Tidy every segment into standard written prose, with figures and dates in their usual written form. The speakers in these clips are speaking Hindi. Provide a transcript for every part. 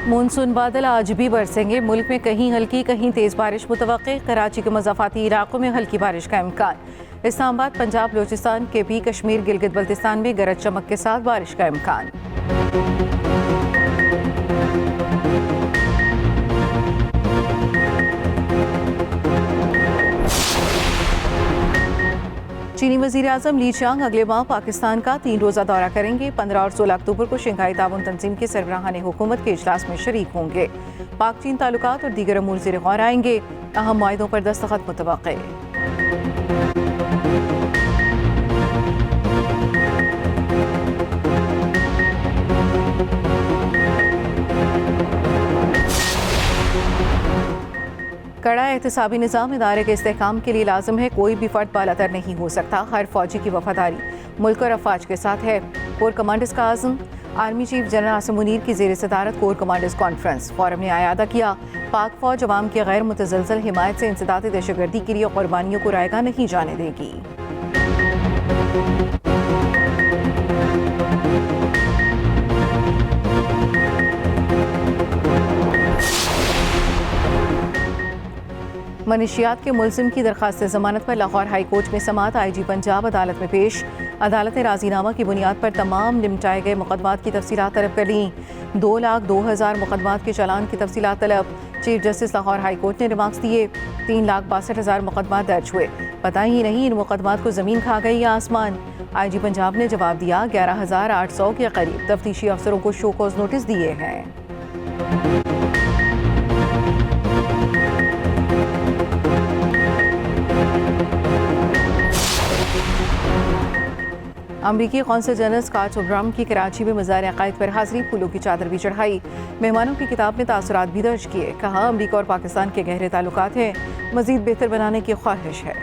मानसून बादल आज भी बरसेंगे। मुल्क में कहीं हल्की कहीं तेज बारिश मुतवक्के। कराची के मज़ाफ़ाती इलाकों में हल्की बारिश का इम्कान। इस्लामाबाद, पंजाब, बलूचिस्तान, केपी, कश्मीर, गिलगित बल्तिस्तान में गरज चमक के साथ बारिश का इम्कान। चीनी वज़ीर-ए-आज़म ली चियांग अगले माह पाकिस्तान का 3 रोज़ा दौरा करेंगे। 15 और 16 अक्टूबर को शंघाई ताउन तंजीम के सरबराहान हुकूमत के इजलास में शरीक होंगे। पाक चीन ताल्लुकात और दीगर अमूर ज़ेर गौर आएंगे। अहम मुआहिदों पर दस्तखत मुतवक्के। कड़ा एहतसाबी निज़ाम इदारे के इस्तेहकाम के लिए लाजम है। कोई भी फर्द बालातर नहीं हो सकता। हर फौजी की वफादारी मुल्क और अफवाज के साथ है। कोर कमांडर्स का आज़म army chief general Asim Munir की ज़ेर सदारत कोर कमांडर्स कॉन्फ्रेंस फोरम ने आयादा किया। पाक फौज अवाम की गैर मुतज़लज़ल हिमायत से इंसदाद दहशतगर्दी के लिए कुर्बानियों को रायगा नहीं जाने देगी। मनशियात के मुलजिम की दरख्वास्त जमानत पर लाहौर हाई कोर्ट में समाअत। IG पंजाब अदालत में पेश। अदालत ने राजीनामा की बुनियाद पर तमाम निपटाए गए मुकदमात की तफसीलात तलब कर ली। 2,02,000 मुकदमात के चालान की तफसीलात तलब। Chief justice Lahore high court ने रिमार्क्स दिए। 3,62,000 मुकदमात दर्ज हुए। पता ही नहीं इन मुकदमात को ज़मीन खा गई या आसमान। IG पंजाब ने जवाब दिया 11,800 के करीब तफ्तीशी अफसरों को शो कॉज नोटिस दिए हैं। अमरीकी कौंसल जनरल स्कॉट ओब्राम की कराची में मज़ार अकायद पर हाज़िरी। फूलों की चादर भी चढ़ाई। मेहमानों की किताब में तासुरात भी दर्ज किए। कहा अमरीका और पाकिस्तान के गहरे ताल्लुकात हैं। मज़ीद बेहतर बनाने की ख्वाहिश है।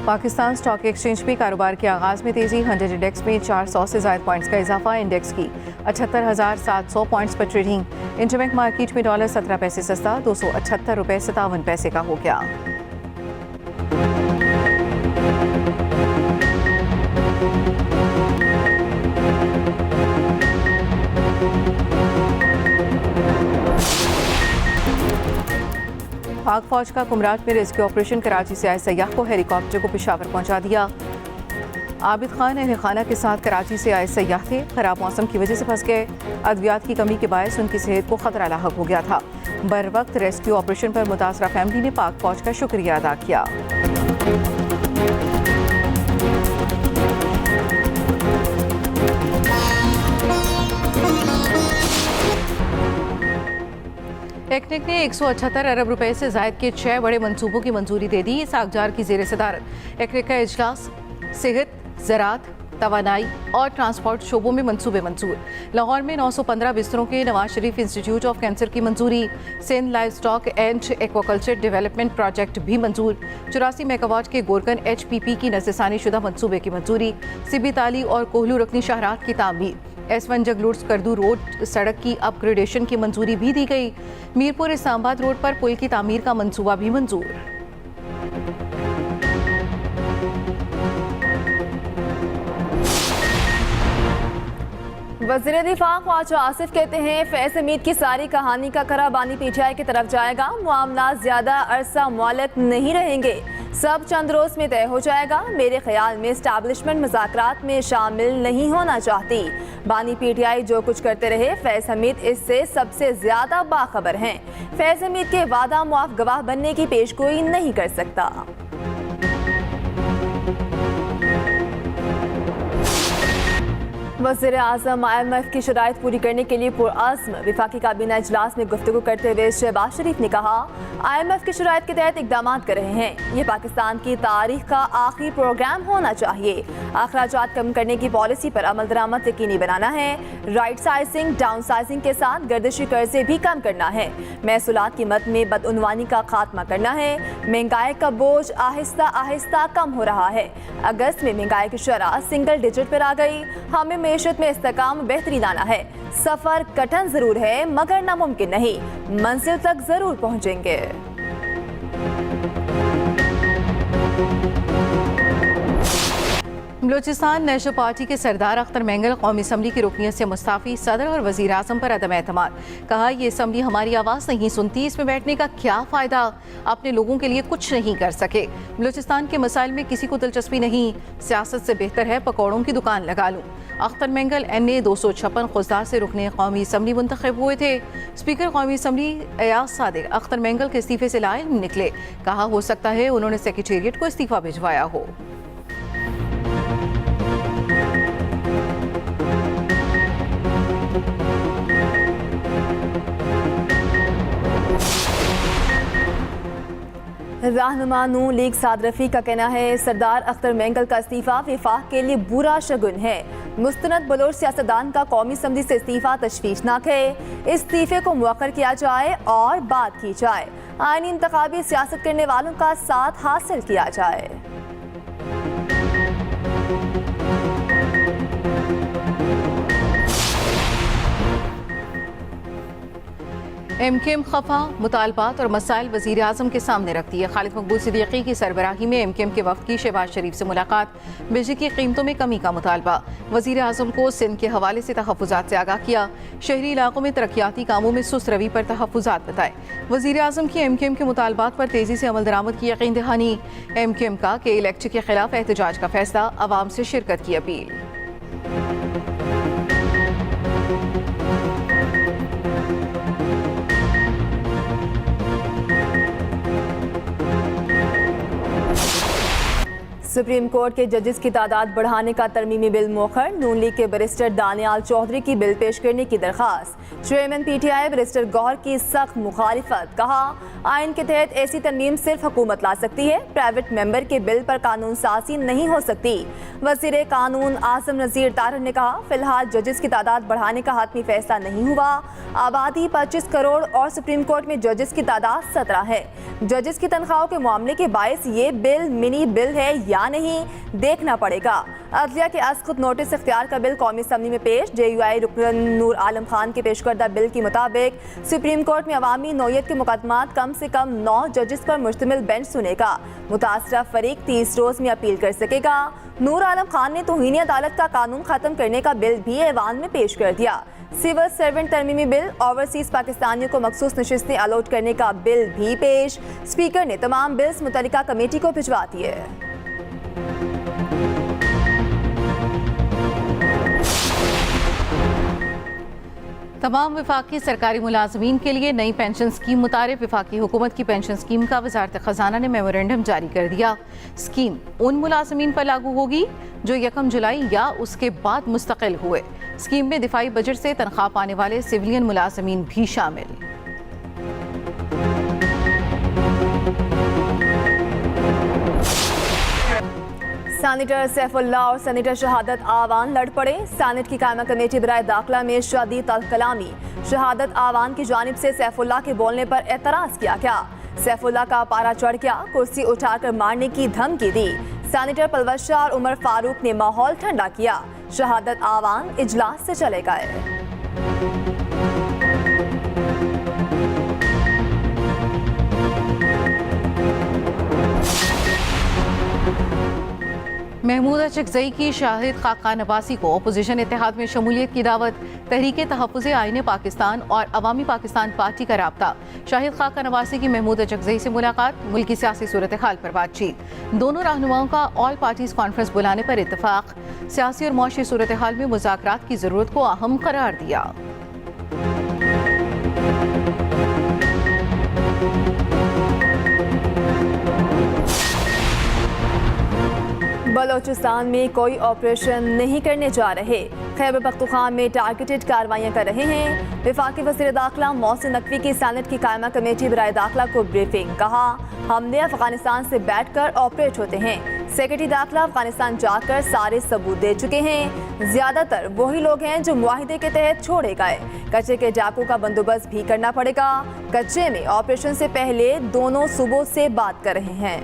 पाकिस्तान स्टॉक एक्सचेंज में कारोबार के आगाज़ में तेज़ी। 100 इंडेक्स में 400 से ज़ायद पॉइंट्स का इजाफा। इंडेक्स की 78,700 पॉइंट्स पर ट्रेडिंग। इंटरबैंक मार्केट में डॉलर 17 पैसे सस्ता $278.57 का हो गया। पाक फौज का कुमराट में रेस्क्यू ऑपरेशन। कराची से आए सयाह को हेलीकॉप्टर को पेशावर पहुंचा दिया। आबिद खान अहल खाना के साथ कराची से आए सयाह थे। खराब मौसम की वजह से फंस गए। अद्वियात की कमी के बायस उनकी सेहत को खतरा लाहक हो गया था। बर वक्त रेस्क्यू ऑपरेशन पर मुतासरा फैमिली ने पाक फौज का शुक्रिया अदा किया। टेक्निक ने 178 अरब रुपए से जायद के 6 बड़े मंसूबों की मंजूरी दे दी। सागजार की ज़ेर सदारत टेक्निक का इजलास। सेहत, ज़राअत, तवानाई और ट्रांसपोर्ट शोबों में मंसूबे मंजूर। लाहौर में 915 बिस्तरों के Nawaz Sharif institute of cancer की मंजूरी। Sindh livestock and aquaculture development project भी मंजूर। 84 मेगावाट के गोरकन HPP की नज़रसानी शुदा मंसूबे की मंजूरी। सिबी ताली और कोहलू रकनी शहरात की तामीर। S1 जगलूर करदू रोड सड़क की अपग्रेडेशन की मंजूरी भी दी गई। मीरपुर इस्लामाबाद रोड पर पुल की तामीर का मंसूबा भी मंजूर। वज़ीर दिफा ख्वाजा आसिफ कहते हैं फैज़ हमीद की सारी कहानी का कराबानी PTI की तरफ जाएगा। मामला ज्यादा अरसा मुअल्लक नहीं रहेंगे। सब चंद रोज में तय हो जाएगा। मेरे ख्याल में एस्टैब्लिशमेंट मुज़ाकरात में शामिल नहीं होना चाहती। बानी PTI जो कुछ करते रहे, फैज़ हमीद इससे सबसे ज्यादा बाखबर हैं। फैज़ हमीद के वादा मुआफ गवाह बनने की पेशगोई नहीं कर सकता। वज़ीर आज़म IMF की शराइत पूरी करने के लिए पुरअज़्म। वफाकी काबीना इजलास में गुफ्तगू करते हुए शहबाज शरीफ ने कहा IMF की शराइत के तहत इक़दाम कर रहे हैं। ये पाकिस्तान की तारीख का आखिरी प्रोग्राम होना चाहिए। अखराजात कम करने की पॉलिसी पर अमल दरामद यकीनी बनाना है। राइट साइजिंग, डाउन साइजिंग के साथ गर्दिशी कर्जे भी कम करना है। महसूलात की मद में बदउनवानी का खात्मा करना है। महंगाई का बोझ आहिस्ता आहिस्ता कम हो रहा है। अगस्त में महंगाई की शरह सिंगल डिजिट पर आ गई। हमें मेशत में इस्तेकाम बेहतरी लाना है। सफर कठिन जरूर है मगर नामुमकिन नहीं, मंजिल तक जरूर पहुंचेंगे। बलूचिस्तान नेशनल पार्टी के सरदार अख्तर मेंगल कौमी असम्बली की रुकनियत से मुस्ताफ़ी, सदर और वज़ीर आज़म पर अदम एतमाद। कहा ये असम्बली हमारी आवाज़ नहीं सुनती, इसमें बैठने का क्या फ़ायदा, अपने लोगों के लिए कुछ नहीं कर सके। बलूचिस्तान के मसाइल में किसी को दिलचस्पी नहीं, सियासत से बेहतर है पकौड़ों की दुकान लगा लूँ। अख्तर मेंगल NA 256 खुजदार से रुकने कौमी असम्बली मुंतखब हुए थे। स्पीकर कौमी असम्बली एयाज सादिक अख्तर मेंगल के इस्तीफे से लाइल निकले। कहा हो सकता है उन्होंने सेक्रेटेरिएट को इस्तीफा भिजवाया हो। रहनुमा नून लीग साद रफी का कहना है सरदार अख्तर मेंगल का इस्तीफा विफाक के लिए बुरा शगुन है। मुस्तनद बलोच सियासतदान का कौमी असम्बली से इस्तीफा तशवीशनाक है। इस्तीफे को मुअक्कर किया जाए और बात की जाए, आईनी इंतखाबी सियासत करने वालों का साथ हासिल किया जाए। MKM खफा मुतालबात और मसाइल वज़ीर आज़म के सामने रखती है। खालिद मकबूल सिद्दीकी की सरबराही में MKM के वफ़द की शहबाज शरीफ से मुलाकात। बिजली की कीमतों में कमी का मुतालबा। वज़ीर आज़म को सिंध के हवाले से तहफ़्फ़ुज़ात से आगाह किया। शहरी इलाकों में तरक्याती कामों में सुस्त रवि पर तहफ़्फ़ुज़ात बताए। वज़ीर आज़म की MKM के मुतालबात पर तेज़ी से अमल दरामद की यकीन दहानी। MKM का के इलेक्ट्रिक के खिलाफ एहतजाज का फैसला, अवाम से शिरकत की अपील। सुप्रीम कोर्ट के जजेस की तादाद बढ़ाने का तरमीमी बिल मौखर। नून लीग के बैरिस्टर दानियाल चौधरी की बिल पेश करने की दरखास्त। चेयरमैन PTI बैरिस्टर गौहर की सख्त मुखालिफत। कहा आइन के तहत ऐसी तरमीम सिर्फ हुकूमत ला सकती है, प्राइवेट मेंबर के बिल पर कानून साजी नहीं हो सकती। वज़ीर कानून आसिम नज़ीर तारड़ ने कहा फिलहाल जजेस की तादाद बढ़ाने का हतमी फैसला नहीं हुआ। आबादी 25 करोड़ और सुप्रीम कोर्ट में जजेस की तादाद 17 है। जजेस की तनख्वाहों के मामले के बायस ये बिल मिनी बिल है या नहीं देखना पड़ेगा। अदलिया के अस्कुत नोटिस इख्तियार का बिल कौमी असम्बली में पेश। JUI रुकन नूर आलम खान के पेश करदा बिल के मुताबिक सुप्रीम कोर्ट में अवामी नौयत के मुकदमात कम से कम 9 जजेस पर मुश्तमिल बेंच सुनेगा। मुतासरा फरीक 30 रोज में अपील कर सकेगा। नूर आलम खान ने तौहीन अदालत का कानून खत्म करने का बिल भी ऐवान में पेश कर दिया। सिविल सर्वेंट तरमीमी बिल, ओवरसीज पाकिस्तानियों को मखसूस नशिस्तें अलॉट करने का बिल भी पेश। स्पीकर ने तमाम बिल्स मुतल्लिका कमेटी को भिजवा दिए। तमाम विफाकी सरकारी मुलाजमीन के लिए नई पेंशन स्कीम मुतारिफ। विफाकी हुकूमत की पेंशन स्कीम का वजारत खजाना ने मेमोरेंडम जारी कर दिया। स्कीम उन मुलाजमीन पर लागू होगी जो 1 जुलाई या उसके बाद मुस्तकिल हुए। स्कीम में दिफाई बजट से तनख्वाह पाने वाले सिविलियन मुलाजमीन भी शामिल। सैनेटर सैफुल्लाह और सैनेटर शहादत आवान लड़ पड़े। सैनेट की कायमा कमेटी बराए दाखिला में शदीद कलामी। शहादत आवान की जानिब से सैफुल्लाह के बोलने पर एतराज किया गया। सैफुल्लाह का पारा चढ़ गया, कुर्सी उठाकर मारने की धमकी दी। सैनेटर परवेज शाह और उमर फारूक ने माहौल ठंडा किया। शहादत आवान इजलास से चले गए। महमूद अचकजई की शाहिद खाकान अब्बासी को अपोजिशन इत्तेहाद में शमूलियत की दावत। तहरीक तहफ़्फ़ुज़ आईन पाकिस्तान और अवामी पाकिस्तान पार्टी का राब्ता। शाहिद खाकान अब्बासी की महमूद अचकजई से मुलाकात, मुल्की सियासी सूरत हाल पर बातचीत। दोनों रहनुमाओं का ऑल पार्टीज कॉन्फ्रेंस बुलाने पर इत्तफाक। सियासी और मुआशी सूरत हाल में मुज़ाकरात की ज़रूरत को अहम करार दिया। बलोचिस्तान में कोई ऑपरेशन नहीं करने जा रहे। खैबर पख्तूनख्वा में टारगेटेड कार्रवाइयाँ कर रहे हैं। वफाकी वज़ीर दाखिला मोहसिन नकवी की सैनेट की कायमा कमेटी बराए दाखिला को ब्रीफिंग। कहा हमने अफगानिस्तान से बैठकर ऑपरेट होते हैं। सेक्रेटरी दाखिला अफगानिस्तान जाकर सारे सबूत दे चुके हैं। ज्यादातर वही लोग हैं जो मुआहिदे के तहत छोड़े गए। कच्चे के डाकू का बंदोबस्त भी करना पड़ेगा। कच्चे में ऑपरेशन से पहले दोनों सूबों से बात कर रहे हैं।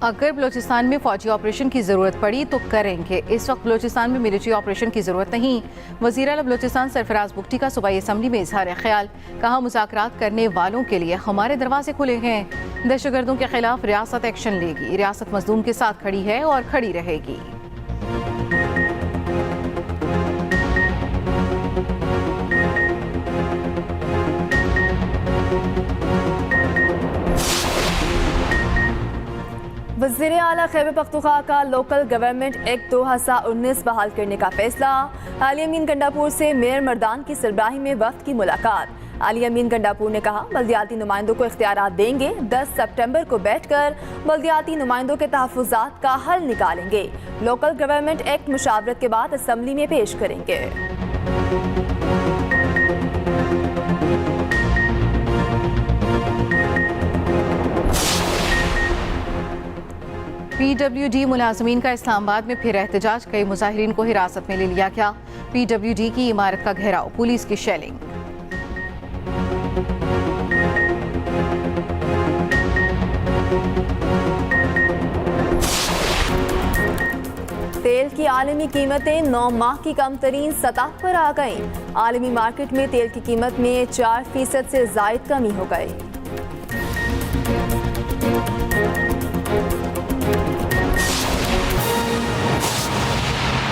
अगर बलूचिस्तान में फौजी ऑपरेशन की ज़रूरत पड़ी तो करेंगे। इस वक्त बलूचिस्तान में मिलिट्री ऑपरेशन की ज़रूरत नहीं। वज़ीर आला बलूचिस्तान सरफराज बुगटी का सूबाई असम्बली में इजहार ख्याल। कहा, मुज़ाकरात करने वालों के लिए हमारे दरवाजे खुले हैं। दहशतगर्दों के खिलाफ रियासत एक्शन लेगी। रियासत मजलूम के साथ खड़ी है और खड़ी रहेगी। वज़ीर आला खैबर पख्तूनख्वा का लोकल गवर्नमेंट एक्ट 2019 बहाल करने का फैसला। आली अमीन गंडापुर से मेयर मर्दान की सरबराही में वक्त की मुलाकात। आली अमीन गंडापुर ने कहा, बल्दियाती नुमाइंदों को इख्तियारात देंगे। 10 सितंबर को बैठकर बल्दियाती नुमाइंदों के तहफ़्फ़ुज़ात का हल निकालेंगे। लोकल गवर्नमेंट एक्ट मुशावरत के बाद असम्बली में पेश करेंगे। PWD मुलाजमीन का इस्लामाबाद में फिर एहतजाज। कई मुजाहिरीन को हिरासत में ले लिया गया। PWD की इमारत का घेराव, पुलिस की शेलिंग। तेल की आलमी कीमतें 9 माह की कम तरीन सतह पर आ गईं। आलमी मार्केट में तेल की कीमत में 4% से ज़ायद कमी हो गई।